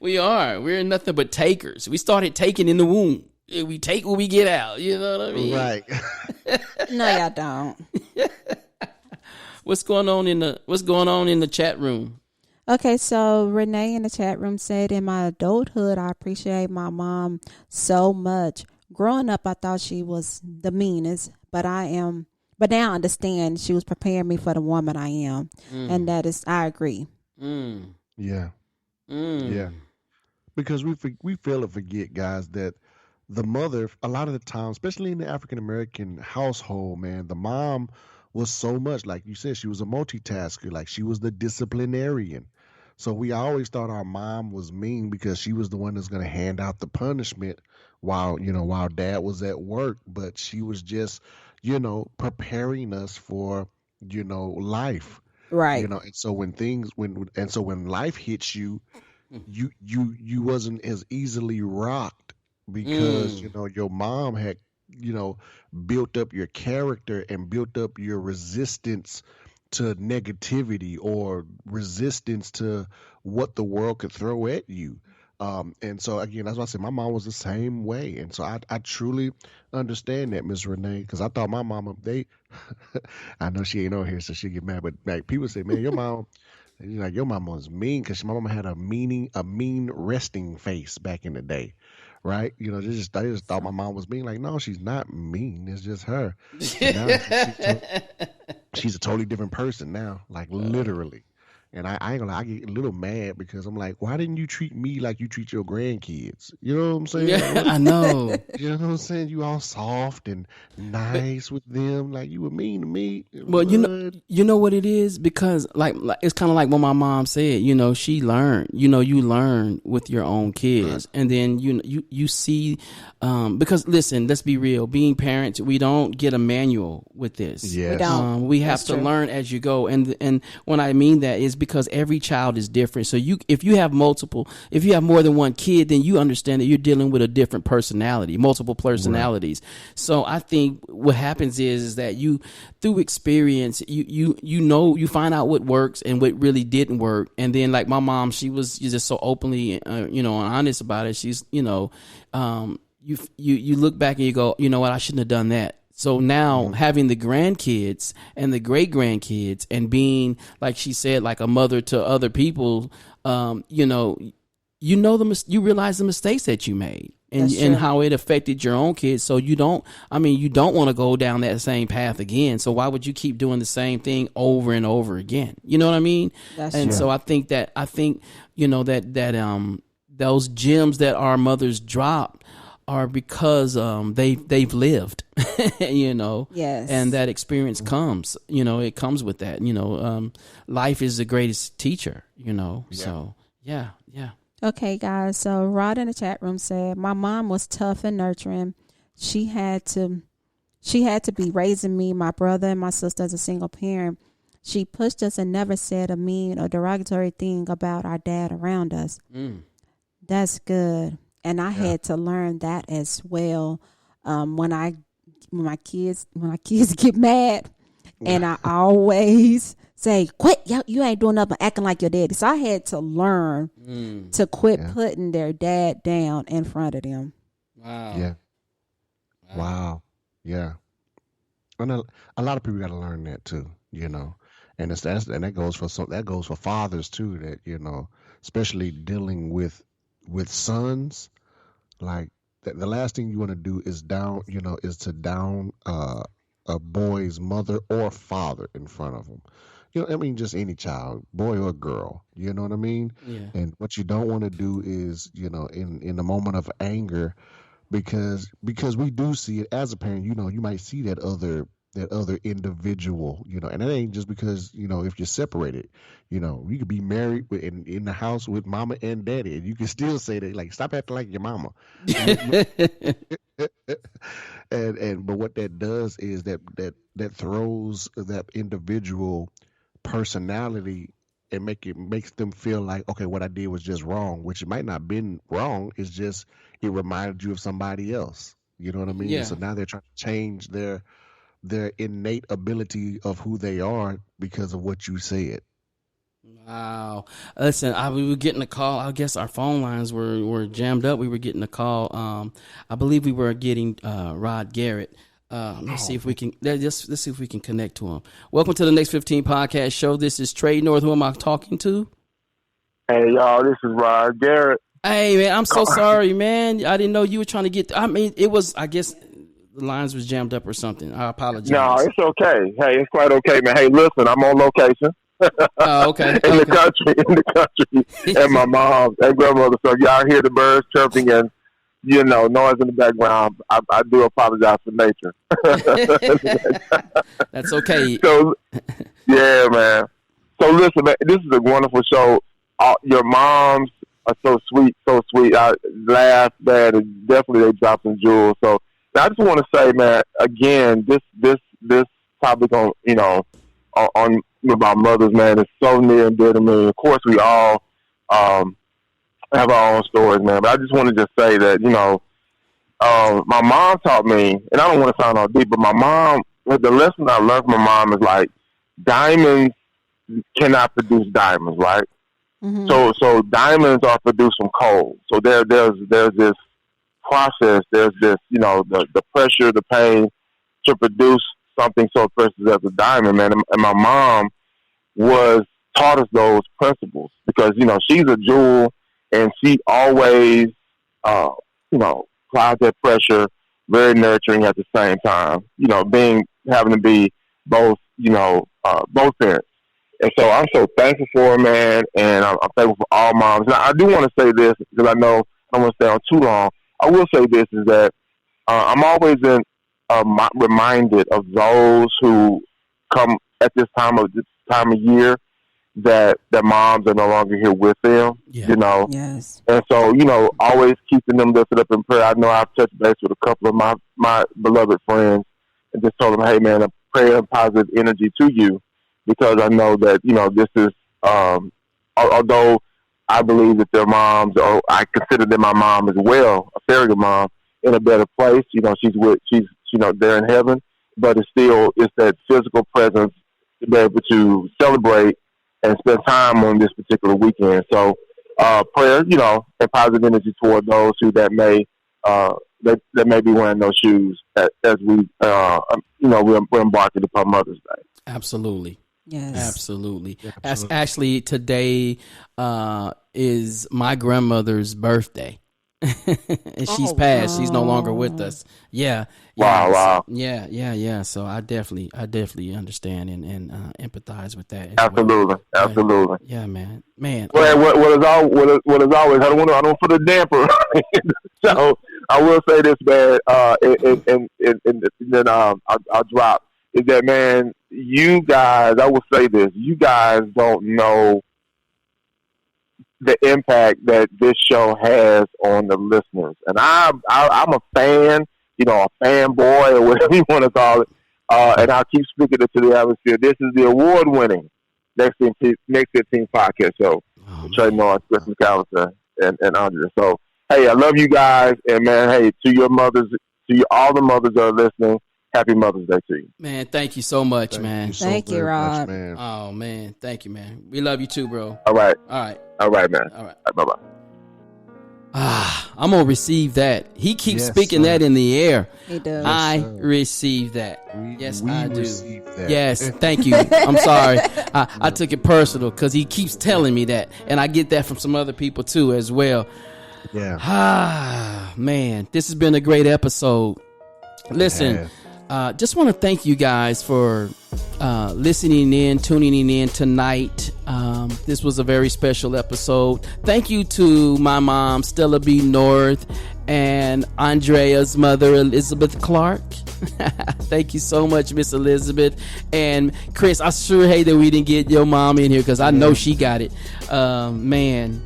We are. We're nothing but takers. We started taking in the womb. We take what we get out. You know what I mean? Right. No, y'all don't. What's going on in the chat room? Okay, so Renee in the chat room said, in my adulthood, I appreciate my mom so much. Growing up, I thought she was the meanest, but now I understand she was preparing me for the woman I am. And that is, I agree. Yeah. Yeah. Because we fail to forget, guys, that the mother, a lot of the time, especially in the African American household, man, the mom was so much, like you said, she was a multitasker. Like she was the disciplinarian. So we always thought our mom was mean because she was the one that's going to hand out the punishment while dad was at work. But she was just, preparing us for, life. Right. And so when life hits you, you wasn't as easily rocked because your mom had built up your character and built up your resistance to negativity or resistance to what the world could throw at you. And so again, that's why I said my mom was the same way. And so I truly understand that, Miss Renee, because I thought my mama, I know she ain't on here, so she get mad, but like people say, man, your mom, your mama was mean because my mama had a mean resting face back in the day. Right? I just thought my mom was mean. Like, no, she's not mean. It's just her. Now she's a totally different person now, like literally. And I ain't gonna lie, I get a little mad because I'm like, why didn't you treat me like you treat your grandkids? You know what I'm saying? Yeah, I know. You know what I'm saying? You all soft and nice with them, like you were mean to me. Well, you know what it is, because like it's kind of like what my mom said. She learned. You learn with your own kids, and then you see. Because listen, let's be real. Being parents, we don't get a manual with this. Yes. We don't. We have to learn as you go, and when I mean that is because every child is different. So if you have more than one kid, then you understand that you're dealing with a different personality, multiple personalities. Right. So I think what happens is that you, through experience, you find out what works and what really didn't work. And then like my mom, she was just so openly, honest about it. She's, you look back and you go, you know what, I shouldn't have done that. So now having the grandkids and the great grandkids and being, like she said, like a mother to other people, you realize the mistakes that you made and how it affected your own kids. So you don't want to go down that same path again. So why would you keep doing the same thing over and over again? You know what I mean? So I think that those gems that our mothers drop are because they've lived, Yes. and that experience comes, it comes with that, life is the greatest teacher, so yeah. Okay, guys. So Rod in the chat room said, my mom was tough and nurturing. She had to be raising me, my brother, and my sister as a single parent. She pushed us and never said a mean or derogatory thing about our dad around us. That's good. And I had to learn that as well. When my kids get mad, and I always say, quit, you ain't doing nothing, acting like your daddy. So I had to learn to quit putting their dad down in front of them. Wow. Yeah. Wow. Yeah. And a lot of people got to learn that too, and that goes for fathers too, that, especially dealing with sons. Like the last thing you want to do is to down a boy's mother or father in front of them. Just any child, boy or girl. You know what I mean? Yeah. And what you don't want to do is, in the moment of anger, because we do see it as a parent. You might see that other that other individual, and that ain't just because, if you're separated, you could be married in the house with mama and daddy, and you can still say that, like, stop acting like your mama. and but what that does is that throws that individual personality and makes them feel like, okay, what I did was just wrong, which it might not have been wrong. It's just it reminded you of somebody else. You know what I mean? Yeah. So now they're trying to change their innate ability of who they are because of what you said. Wow. Listen, we were getting a call. I guess our phone lines were jammed up. We were getting a call. I believe we were getting Rod Garrett. Let's see if we can. Let's see if we can connect to him. Welcome to the Next 15 podcast show. This is Trey North. Who am I talking to? Hey y'all, this is Rod Garrett. Hey man, I'm so sorry, man. I didn't know you were trying to get. I mean, it was. I guess the lines was jammed up or something. I apologize. No, it's okay. Hey, it's quite okay, man. Hey, listen, I'm on location. Okay. in the country, and my mom and grandmother. So y'all hear the birds chirping and noise in the background. I do apologize for nature. That's okay. So yeah, man. So listen, man, this is a wonderful show. Your moms are so sweet, so sweet. I laugh, man, and definitely they drop some jewels. So I just want to say, man, again, this topic on about mothers, man, is so near and dear to me. Of course, we all have our own stories, man. But I just want to just say that, my mom taught me, and I don't want to sound all deep, but my mom, the lesson I learned from my mom is like, diamonds cannot produce diamonds, right? Mm-hmm. So diamonds are produced from coal. So there's this process. There's this, the pressure, the pain to produce something so precious as a diamond, man. And my mom taught us those principles because, she's a jewel and she always, applies that pressure, very nurturing at the same time, having to be both parents. And so I'm so thankful for her, man, and I'm thankful for all moms. Now, I do want to say this because I know I don't want to stay on too long. I will say this is that I'm always reminded of those who come at this time of year that their moms are no longer here with them, Yes. And so, always keeping them lifted up in prayer. I know I've touched base with a couple of my beloved friends and just told them, hey, man, a prayer and positive energy to you because I know that, this is, although I believe that their moms, or I consider them my mom as well, a surrogate mom, in a better place. She's they're in heaven, but it's that physical presence to be able to celebrate and spend time on this particular weekend. So, prayer, and positive energy toward those that may be wearing those shoes as we, we're embarking upon Mother's Day. Absolutely. Yes. Absolutely. Actually, today is my grandmother's birthday. And she's passed. She's no longer with us. Yeah. Wow. Yeah. So I definitely understand and empathize with that. Absolutely. Well. Absolutely. Yeah, man. Well, what is always, I don't put a damper. So I will say this, man, and then I'll drop, is that, man, you guys, I will say this, you guys don't know the impact that this show has on the listeners. And I'm a fan, a fanboy or whatever you want to call it. And I'll keep speaking it to the atmosphere. This is the award-winning Next 15 podcast show. Trey North, Chris McAllister, and Andrea. So, hey, I love you guys. And, man, hey, to your mothers, all the mothers that are listening, happy Mother's Day to you. Man, thank you so much, man. Thank you, Rob. Man. Oh, man. Thank you, man. We love you too, bro. All right. All right. All right, man. All right. Bye-bye. I'm going to receive that. He keeps speaking that in the air. He does. I receive that. Yes, I do. That. Yes, thank you. I'm sorry. I took it personal because he keeps telling me that. And I get that from some other people too as well. Yeah. Man, this has been a great episode. Listen, just want to thank you guys for listening in, tuning in tonight. This was a very special episode. Thank you to my mom, Stella B. North, and Andrea's mother, Elizabeth Clark. Thank you so much, Miss Elizabeth. And Chris, I sure hate that we didn't get your mom in here because I know she got it. Man.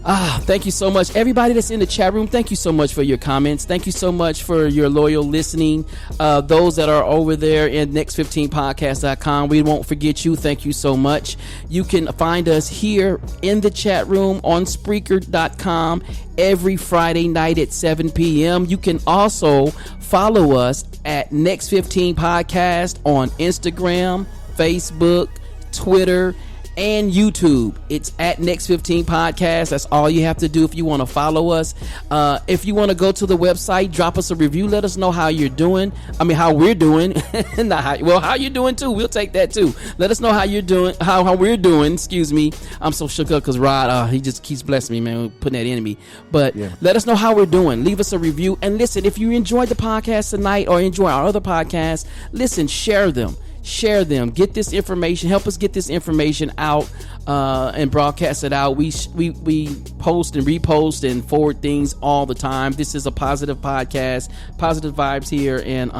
Thank you so much. Everybody that's in the chat room, thank you so much for your comments. Thank you so much for your loyal listening. Those that are over there in next15podcast.com, we won't forget you. Thank you so much. You can find us here in the chat room on Spreaker.com every Friday night at 7 p.m. You can also follow us at Next15 Podcast on Instagram, Facebook, Twitter, and YouTube. It's at Next15 Podcast. That's all you have to do if you want to follow us. If you want to go to the website, drop us a review. Let us know how you're doing. I mean, how we're doing. How you're doing too. We'll take that too. Let us know how you're doing, how we're doing. Excuse me. I'm so shook up because Rod, he just keeps blessing me, man, putting that in me. But let us know how we're doing. Leave us a review. And listen, if you enjoyed the podcast tonight or enjoy our other podcasts, listen, share them. Get this information, help us get this information out and broadcast it out. We post and repost and forward things all the time. This is a positive podcast, positive vibes here, and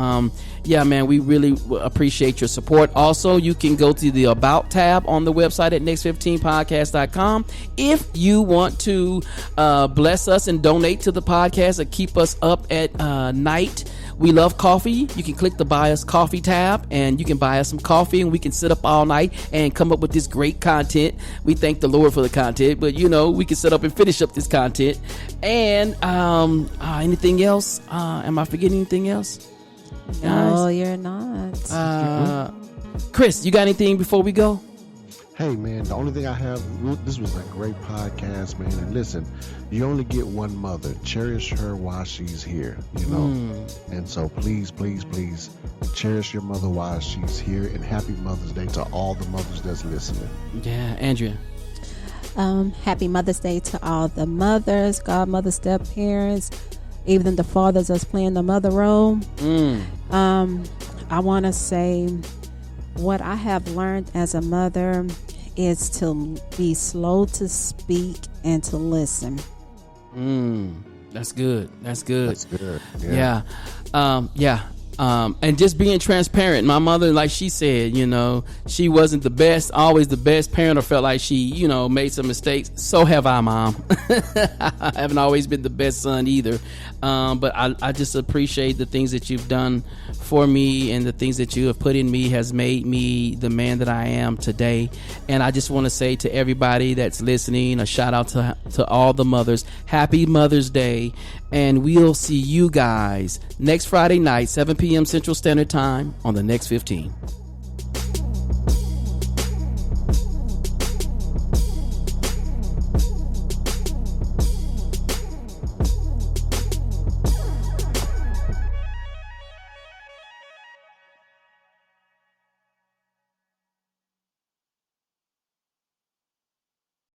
man, we really appreciate your support. Also, you can go to the About tab on the website at next15podcast.com if you want to bless us and donate to the podcast and keep us up at night. We love coffee. You can click the Buy Us Coffee tab and you can buy us some coffee and we can sit up all night and come up with this great content. We thank the Lord for the content, but we can sit up and finish up this content. And anything else? Am I forgetting anything else? No, you're not. Chris, you got anything before we go? Hey, man, the only thing I have, this was a great podcast, man. And listen, you only get one mother. Cherish her while she's here, And so please, please, please cherish your mother while she's here. And happy Mother's Day to all the mothers that's listening. Yeah, Andrea. Happy Mother's Day to all the mothers, godmothers, step-parents, even the fathers that's playing the mother role. I want to say what I have learned as a mother is to be slow to speak and to listen. That's good. That's good. Yeah. And just being transparent. My mother, like she said, she wasn't the best, always the best parent, or felt like she, made some mistakes. So have I, Mom. I haven't always been the best son either. But I just appreciate the things that you've done for me, and the things that you have put in me has made me the man that I am today. And I just want to say to everybody that's listening, a shout out to all the mothers. Happy Mother's Day. And we'll see you guys next Friday night, 7 p.m. Central Standard Time on the Next 15.